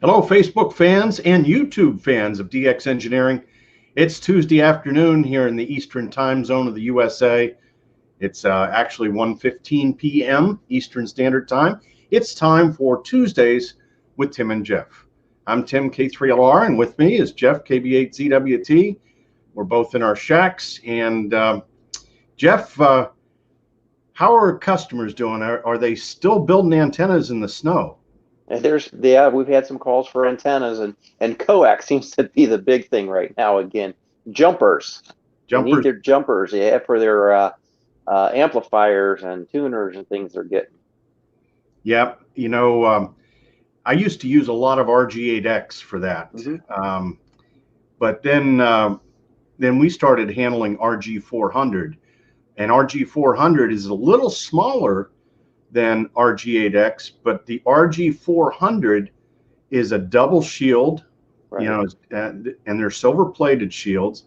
Hello, Facebook fans and YouTube fans of DX Engineering. It's Tuesday afternoon here in the Eastern time zone of the USA. It's actually 1:15 p.m. Eastern Standard Time. It's time for Tuesdays with Tim and Jeff. I'm Tim, K3LR, and with me is Jeff, KB8ZWT. We're both in our shacks. And Jeff, how are customers doing? Are they still building antennas in the snow? We've had some calls for antennas, and coax seems to be the big thing right now. Again, jumpers. They need their jumpers, for their amplifiers and tuners and things they're getting. Yep. I used to use a lot of RG8X for that. But then we started handling RG400, and RG400 is a little smaller than RG8X, but the RG400 is a double shield, right. And they're silver plated shields,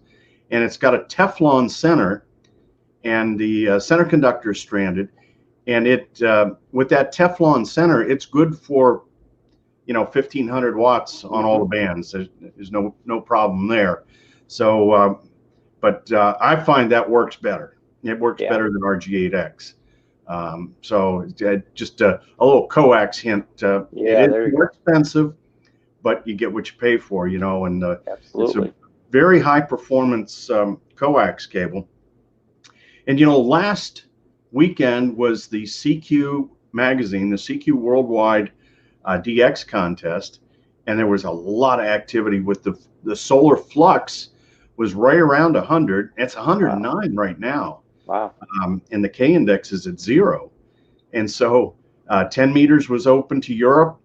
and it's got a Teflon center, and the center conductor is stranded, and it with that Teflon center, it's good for 1500 watts on all the bands. There's no problem there. So but I find that works better. It works better than RG8X. So just a little coax hint. It is more expensive, but you get what you pay for, and it's a very high performance coax cable. And last weekend was the CQ magazine, the CQ Worldwide DX contest, and there was a lot of activity with the solar flux was right around 100. It's 109 right now. Wow. And the K index is at 0. And so 10 meters was open to Europe.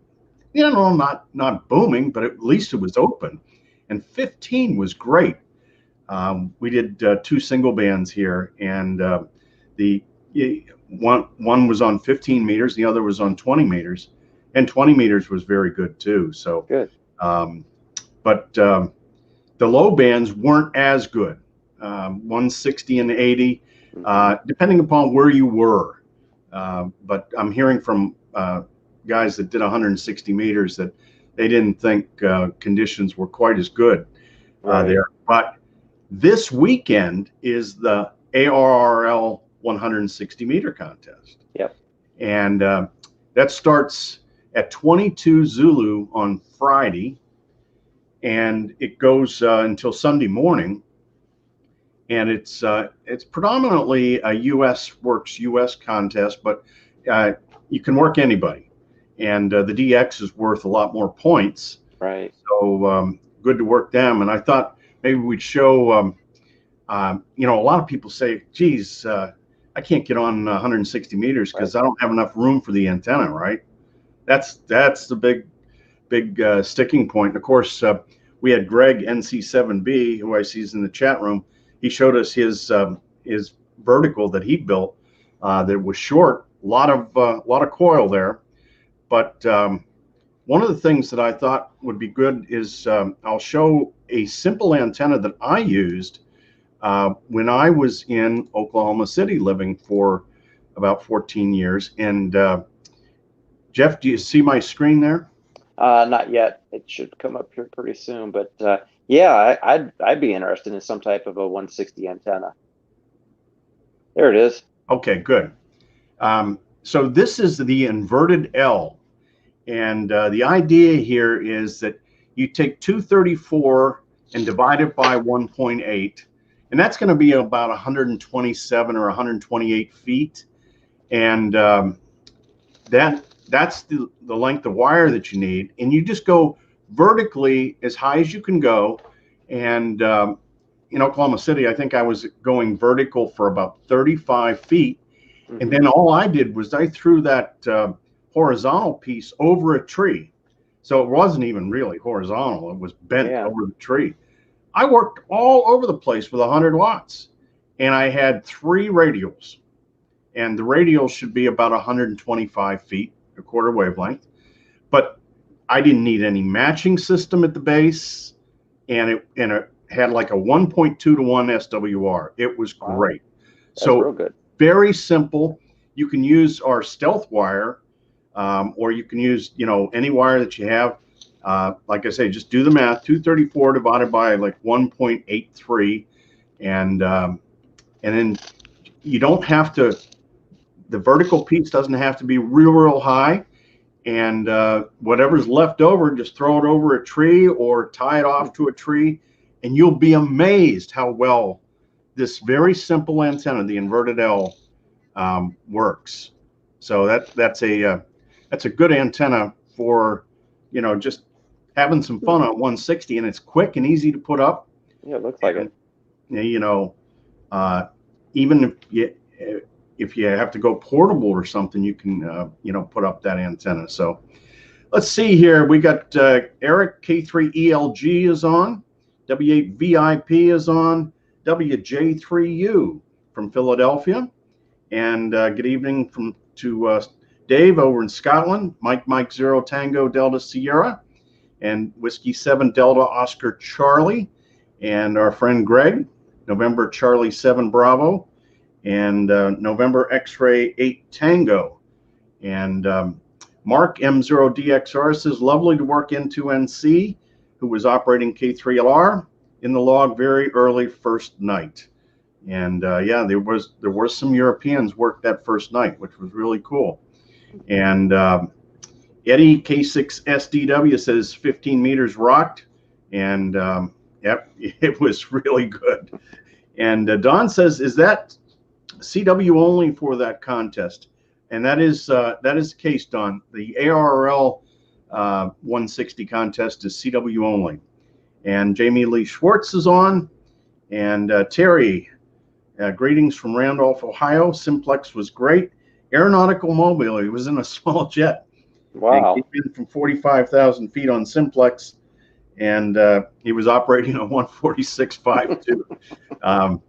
Not booming, but at least it was open. And 15 was great. We did 2 single bands here, and the one was on 15 meters, the other was on 20 meters, and 20 meters was very good too. So good. But the low bands weren't as good. 160 and 80. Depending upon where you were. But I'm hearing from guys that did 160 meters that they didn't think conditions were quite as good there. But this weekend is the ARRL 160 meter contest. Yep. And that starts at 22 Zulu on Friday, and it goes until Sunday morning. And it's predominantly a US contest, but you can work anybody. And the DX is worth a lot more points. Right. So good to work them. And I thought maybe we'd show, a lot of people say, geez, I can't get on 160 meters because I don't have enough room for the antenna, right? That's the big sticking point. And of course, we had Greg NC7B, who I see is in the chat room. He showed us his vertical that he built that was short, a lot of coil there. But one of the things that I thought would be good is I'll show a simple antenna that I used when I was in Oklahoma City living for about 14 years. And Jeff, do you see my screen there? Not yet. It should come up here pretty soon, but yeah, I'd be interested in some type of a 160 antenna. There it is. Okay, good. So this is the inverted L, and the idea here is that you take 234 and divide it by 1.8, and that's going to be about 127 or 128 feet, and that's the length of wire that you need, and you just go vertically as high as you can go. And in Oklahoma City, I think I was going vertical for about 35 feet. And then all I did was I threw that horizontal piece over a tree. So it wasn't even really horizontal. It was bent over the tree. I worked all over the place with 100 watts. And I had 3 radials. And the radials should be about 125 feet, a quarter wavelength. But I didn't need any matching system at the base, and it had like a 1.2 to 1 SWR. It was great. That's real good. Very simple. You can use our stealth wire, or you can use any wire that you have. like I say, just do the math. 234 divided by like 1.83, and then you don't have to. The vertical piece doesn't have to be real high, and whatever's left over, just throw it over a tree or tie it off to a tree, and you'll be amazed how well this very simple antenna, the inverted L, works. So that's a good antenna for, just having some fun on 160, and it's quick and easy to put up. Yeah, it looks like it. Even if you have to go portable or something, you can put up that antenna. So let's see here. We got Eric, K3ELG is on, W8VIP is on, WJ3U from Philadelphia, and good evening to Dave over in Scotland, Mike 0 Tango Delta Sierra, and Whiskey 7 Delta Oscar Charlie, and our friend Greg, November Charlie 7 Bravo, and November X-Ray 8 Tango, and Mark M0DXR says, lovely to work into NC, who was operating K3LR in the log very early first night. And yeah, there was some Europeans worked that first night, which was really cool. And Eddie K6SDW says 15 meters rocked, and yep, it was really good. And Don says, is that CW only for that contest? And that is the case, Don. The ARRL 160 contest is CW only. And Jamie Lee Schwartz is on, and Terry, greetings from Randolph, Ohio. Simplex was great. Aeronautical mobile. He was in a small jet. Wow. He came in from 45,000 feet on Simplex, and he was operating a 146.52.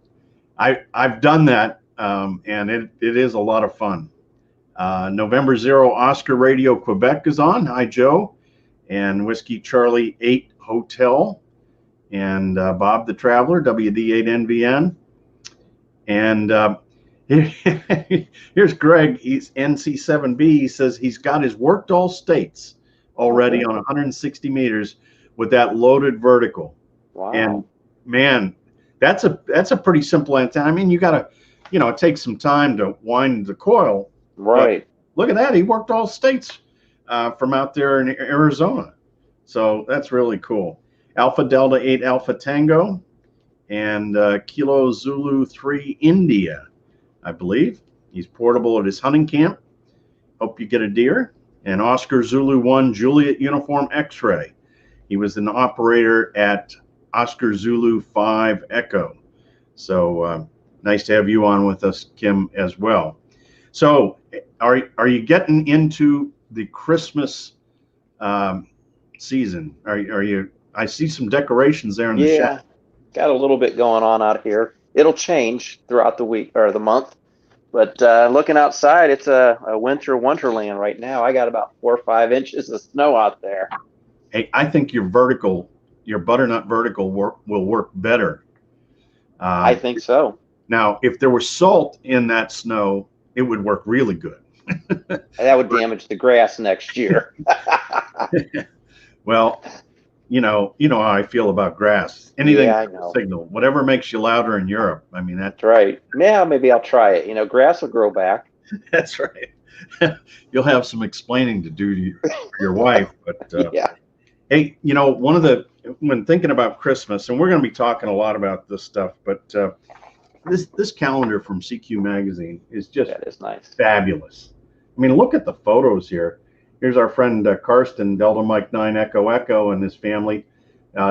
I've done that, and it is a lot of fun. November 0 Oscar Radio Quebec is on. Hi, Joe. And Whiskey Charlie 8 Hotel, and Bob the Traveler, WD8NVN. And here's Greg. He's NC7B. He says he's got his worked all states already on 160 meters with that loaded vertical. Wow. And man, that's a pretty simple antenna. I mean, you got to, it takes some time to wind the coil. Right. Look at that. He worked all states from out there in Arizona. So that's really cool. Alpha Delta 8 Alpha Tango, and Kilo Zulu 3 India, I believe. He's portable at his hunting camp. Hope you get a deer. And Oscar Zulu 1 Juliet Uniform X-Ray. He was an operator at Oscar Zulu 5 Echo. So nice to have you on with us, Kim, as well. So are you getting into the Christmas season? Are you? I see some decorations there in the shed. Yeah, got a little bit going on out here. It'll change throughout the week or the month, but looking outside, it's a winter wonderland right now. I got about 4 or 5 inches of snow out there. Hey, I think your butternut vertical will work better. I think so. Now, if there was salt in that snow, it would work really good. That would damage the grass next year. Well, you know how I feel about grass. Anything signal, whatever makes you louder in Europe. I mean, that's right. Yeah, maybe I'll try it. Grass will grow back. That's right. You'll have some explaining to do to your wife, but yeah. Hey, when thinking about Christmas, and we're going to be talking a lot about this stuff, but this calendar from CQ Magazine is just nice. Fabulous. I mean, look at the photos here. Here's our friend Karsten, Delta Mike 9 Echo Echo, and his family.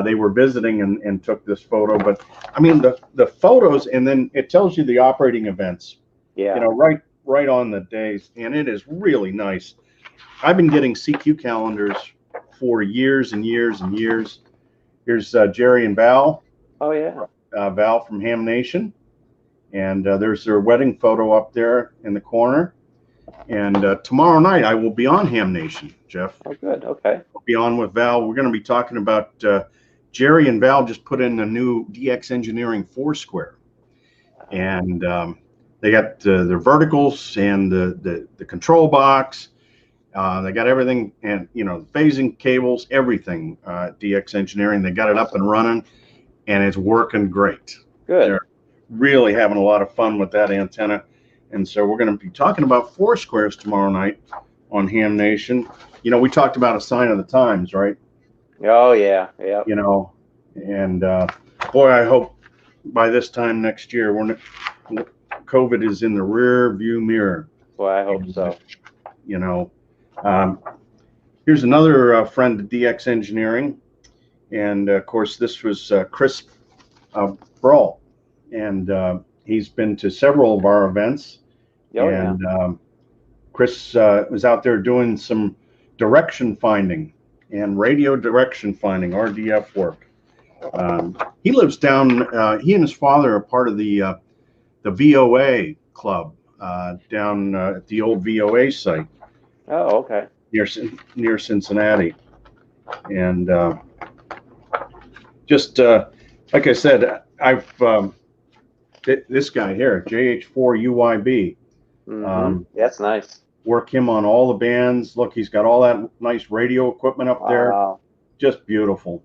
They were visiting and took this photo. But I mean, the photos, and then it tells you the operating events. Yeah. Right on the days, and it is really nice. I've been getting CQ calendars for years and years and years. Here's Jerry and Val. Oh yeah. Val from Ham Nation, and there's their wedding photo up there in the corner. And tomorrow night I will be on Ham Nation, Jeff. Oh, good. Okay. I'll be on with Val. We're going to be talking about Jerry and Val just put in a new DX Engineering 4-square, and they got their verticals and the control box, They got everything, and phasing cables, everything. DX Engineering, they got it up and running, and it's working great. Good. They're really having a lot of fun with that antenna, and so we're going to be talking about Foursquares tomorrow night on Ham Nation. We talked about a sign of the times, right? Oh yeah, yeah. And boy, I hope by this time next year, COVID is in the rear view mirror. Boy, I hope so. Here's another friend of DX Engineering, and of course this was Chris Brawl, and he's been to several of our events. Chris was out there doing some direction finding and radio direction finding, RDF work. He lives down. He and his father are part of the VOA club down at the old VOA site. Oh, okay. Near Cincinnati, and just like I said, I've this guy here, JH4UYB. That's nice. Work him on all the bands. Look, he's got all that nice radio equipment up there. Just beautiful.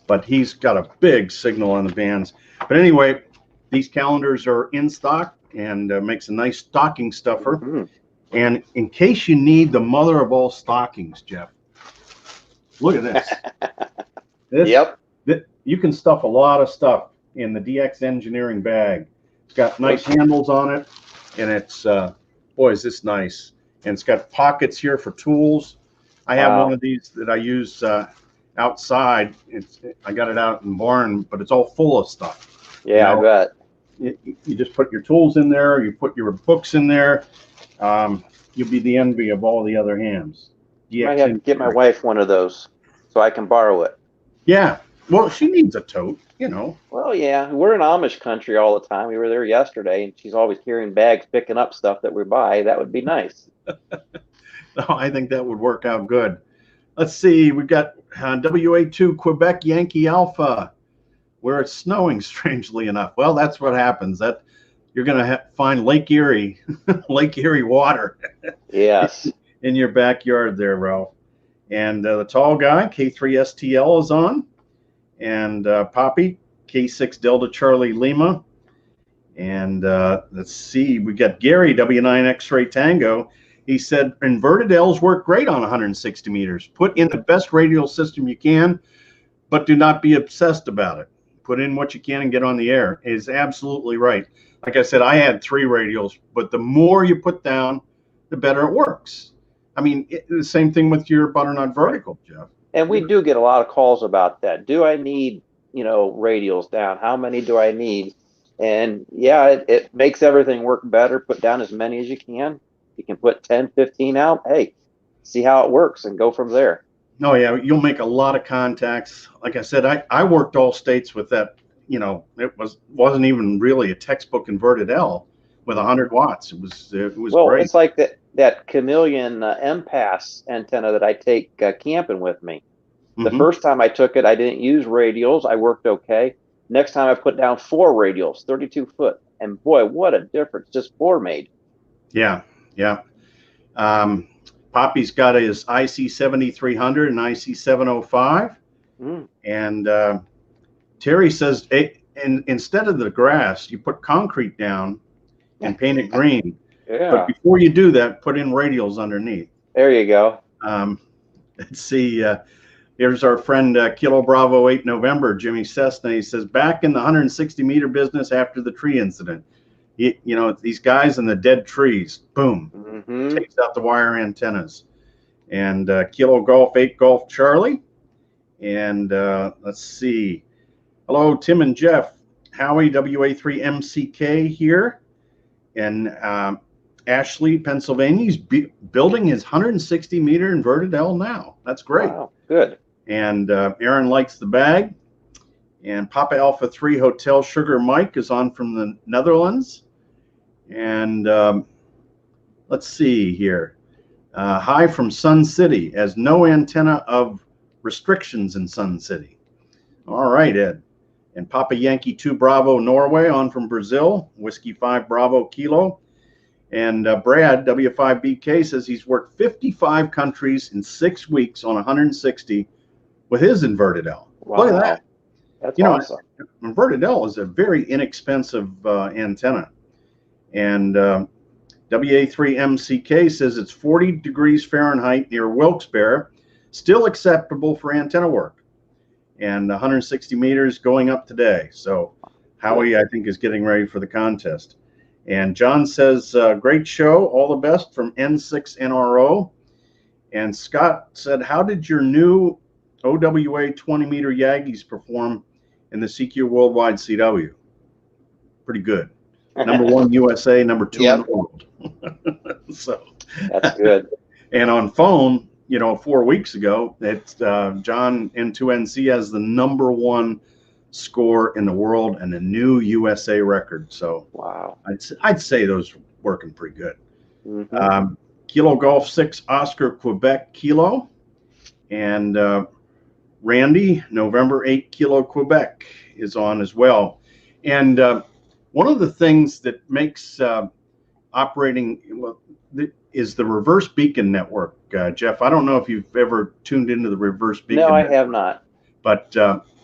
But he's got a big signal on the bands. But anyway, these calendars are in stock and makes a nice stocking stuffer. And in case you need the mother of all stockings, Jeff, look at this. Yep. You can stuff a lot of stuff in the DX Engineering bag. It's got nice handles on it, and it's, boy, is this nice. And it's got pockets here for tools. I have one of these that I use outside. I got it out in the barn, but it's all full of stuff. Yeah, I bet. You just put your tools in there. You put your books in there. You'll be the envy of all the other hams. I have to get my wife one of those so I can borrow it. Yeah. Well, she needs a tote, Well, yeah. We're in Amish country all the time. We were there yesterday, and she's always carrying bags, picking up stuff that we buy. That would be nice. No, I think that would work out good. Let's see. We've got WA2 Quebec Yankee Alpha, where it's snowing, strangely enough. Well, that's what happens. You're going to find Lake Erie, Lake Erie water. Yes. In your backyard there, Ralph. And the tall guy, K3STL, is on. And Poppy, K6 Delta Charlie Lima. And let's see, we got Gary, W9 X-Ray Tango. He said, inverted L's work great on 160 meters. Put in the best radial system you can, but do not be obsessed about it. Put in what you can and get on the air. It is absolutely right. Like I said, I had 3 radials, but the more you put down, the better it works. I mean, the same thing with your butternut vertical, Jeff. And we do get a lot of calls about that. Do I need, radials down? How many do I need? And yeah, it makes everything work better. Put down as many as you can. You can put 10, 15 out. Hey, see how it works and go from there. Oh, yeah, you'll make a lot of contacts. Like I said, I worked all states with that. It wasn't even really a textbook inverted L with 100 watts. It was well, great. It's like that Chameleon M-Pass antenna that I take camping with me. The first time I took it, I didn't use radials. I worked okay. Next time I put down 4 radials, 32 foot. And boy, what a difference just 4 made. Yeah, yeah. Poppy's got his IC 7300 and IC 705. And Terry says, instead of the grass, you put concrete down and paint it green. Yeah. But before you do that, put in radials underneath. There you go. Let's see. Here's our friend Kilo Bravo 8 November, Jimmy Cessna. He says, back in the 160 meter business after the tree incident. These guys in the dead trees, boom, takes out the wire antennas. And Kilo Golf 8 Golf Charlie. And let's see. Hello, Tim and Jeff. Howie, WA3 MCK here. And Ashley, Pennsylvania. He's building his 160 meter inverted L now. That's great. Wow, good. And Aaron likes the bag. And Papa Alpha 3 Hotel Sugar Mike is on from the Netherlands. And let's see here. Hi from Sun City, as no antenna of restrictions in Sun City. All right, Ed. And Papa Yankee 2 Bravo Norway on from Brazil, Whiskey 5 Bravo Kilo. And Brad, W5BK, says he's worked 55 countries in 6 weeks on 160 with his inverted L. Wow. Look at that. That's awesome. Inverted L is a very inexpensive antenna. And WA3MCK says it's 40 degrees Fahrenheit near Wilkes-Barre, still acceptable for antenna work. And 160 meters going up today. So Howie, I think, is getting ready for the contest. And John says, great show, all the best from N6NRO. And Scott said, how did your new OWA 20-meter Yagis perform in the CQ Worldwide CW? Pretty good. #1 USA, #2 in the world. So that's good. And on phone, 4 weeks ago, it's John N2NC has the #1 score in the world and a new USA record. So wow, I'd say those are working pretty good. Mm-hmm. Kilo Golf 6 Oscar Quebec Kilo, and Randy November 8 Kilo Quebec is on as well. And one of the things that makes operating is the reverse beacon network. Jeff, I don't know if you've ever tuned into the reverse beacon network. No, I have not. But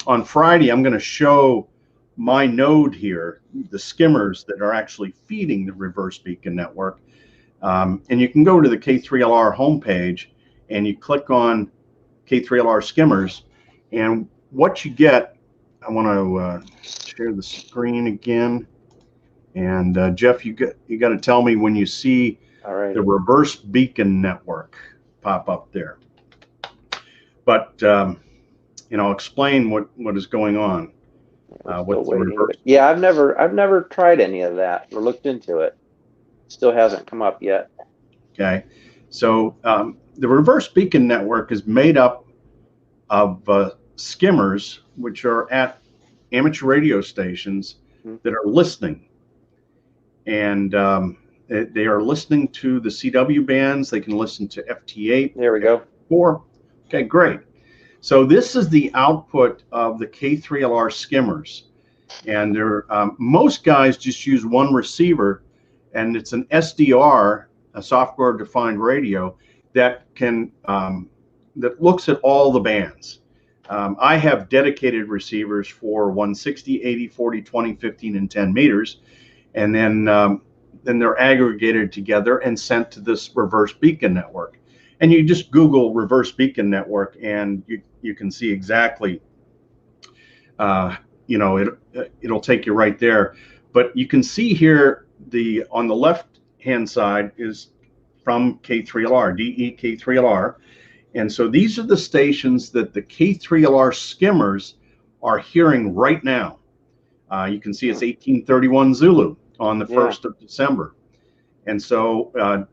on Friday, I'm going to show my node here, the skimmers that are actually feeding the reverse beacon network. And you can go to the K3LR homepage and you click on K3LR skimmers. And what you get, I want to share the screen again. And Jeff, you got to tell me when you see the reverse beacon network pop up there. But explain what is going on. With the reverse. Yeah, I've never tried any of that or looked into it. Still hasn't come up yet. Okay, so the reverse beacon network is made up of skimmers, which are at amateur radio stations that are listening, and they are listening to the CW bands. They can listen to FT8. There we go. 4. Okay, great. So this is the output of the K3LR skimmers, and most guys just use one receiver, and it's an SDR, a software-defined radio that can that looks at all the bands. I have dedicated receivers for 160, 80, 40, 20, 15, and 10 meters, and then they're aggregated together and sent to this reverse beacon network. And you just Google reverse beacon network, and you can see exactly, it'll take you right there. But you can see here on the left hand side is from K3LR, DE K3LR, and so these are the stations that the K3LR skimmers are hearing right now. You can see it's 1831 Zulu on the 1st of December, and so.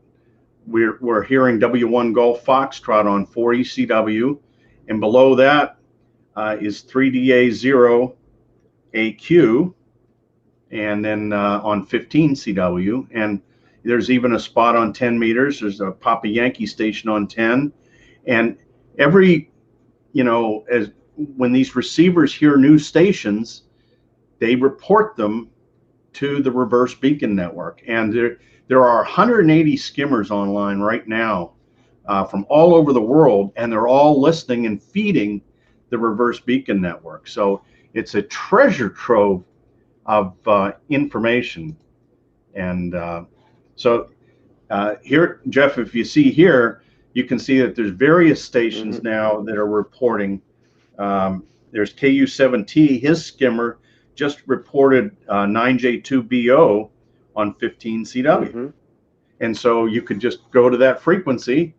We're hearing W1 Golf Foxtrot on 40 CW, and below that is 3DA0 AQ, and then on 15 CW, and there's even a spot on 10 meters. There's a Papa Yankee station on 10, and every, as when these receivers hear new stations, they report them to the reverse beacon network, and there are 180 skimmers online right now from all over the world, and they're all listening and feeding the reverse beacon network. So it's a treasure trove of information. And so here, Jeff, if you see here, you can see that there's various stations now that are reporting. There's KU7T, his skimmer just reported 9J2BO on 15 CW. And so you could just go to that frequency,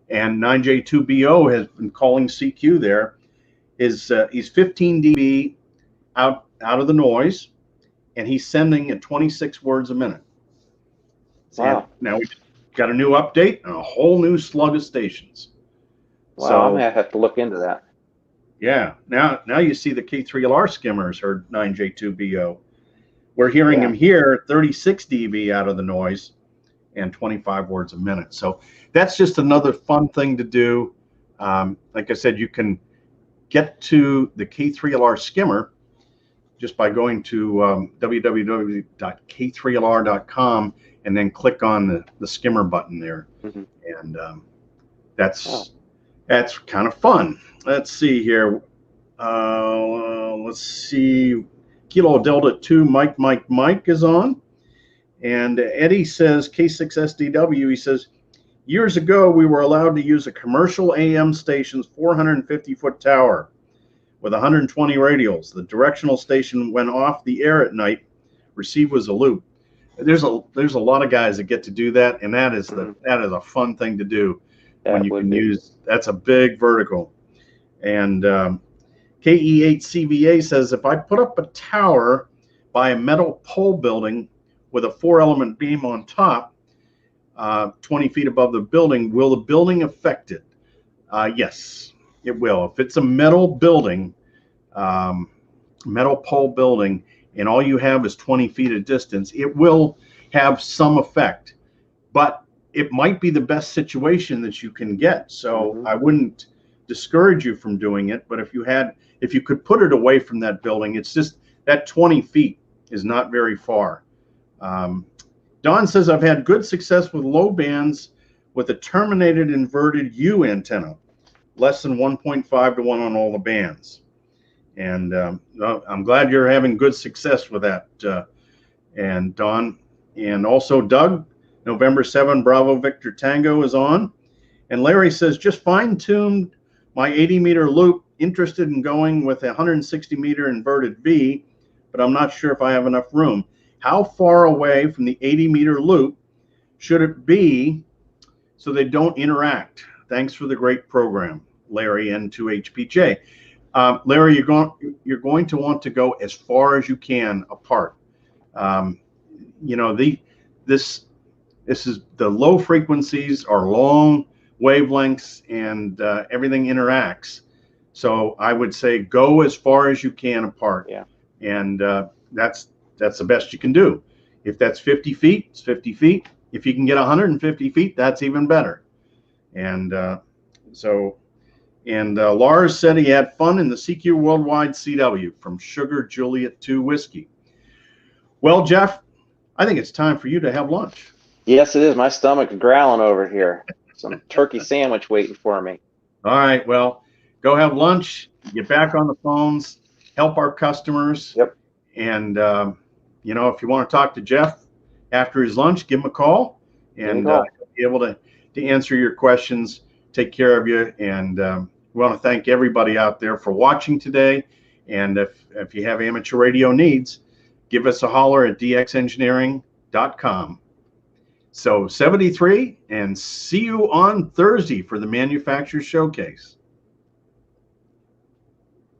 and 9J2BO has been calling CQ there. He's 15 dB out of the noise, and he's sending at 26 words a minute. Wow. Now we've got a new update and a whole new slug of stations. Wow, so, I'm gonna have to look into that. Yeah, now you see the K3LR skimmers heard 9J2BO. We're hearing him here 36 dB out of the noise and 25 words a minute. So that's just another fun thing to do. Like I said, you can get to the K3LR skimmer just by going to www.k3lr.com and then click on the skimmer button there. Mm-hmm. And that's kind of fun. Let's see here. Let's see. Kilo Delta 2 Mike is on. And Eddie says, K6SDW, he says, years ago, we were allowed to use a commercial AM station's 450-foot tower with 120 radials. The directional station went off the air at night. Receive was a loop. There's a lot of guys that get to do that, and that is a fun thing to do when you can use. That's a big vertical. And KE8CVA says, if I put up a tower by a metal pole building with a 4-element beam on top, 20 feet above the building, will the building affect it? Yes, it will. If it's a metal building, metal pole building, and all you have is 20 feet of distance, it will have some effect. But it might be the best situation that you can get. So I wouldn't discourage you from doing it. But if you could put it away from that building, it's just that 20 feet is not very far. Don says, I've had good success with low bands with a terminated inverted U antenna, less than 1.5 to 1 on all the bands. And I'm glad you're having good success with that. And Don, and also Doug, November 7, Bravo Victor Tango is on. And Larry says, just fine-tuned my 80-meter loop, interested in going with a 160-meter inverted V, but I'm not sure if I have enough room. How far away from the 80-meter loop should it be so they don't interact? Thanks for the great program, Larry N2HPJ. Larry, you're going to want to go as far as you can apart. This is the low frequencies are long wavelengths, and everything interacts. So I would say go as far as you can apart. Yeah. And that's the best you can do. If that's 50 feet, it's 50 feet. If you can get 150 feet, that's even better. And Lars said he had fun in the CQ Worldwide CW from Sugar Juliet 2 Whiskey. Well, Jeff, I think it's time for you to have lunch. Yes, it is. My stomach's growling over here. Some turkey sandwich waiting for me. All right. Well, go have lunch, get back on the phones, help our customers. Yep. And, if you want to talk to Jeff after his lunch, give him a call, and be able to answer your questions, take care of you. And we want to thank everybody out there for watching today. And if you have amateur radio needs, give us a holler at dxengineering.com. So 73, and see you on Thursday for the Manufacturers Showcase.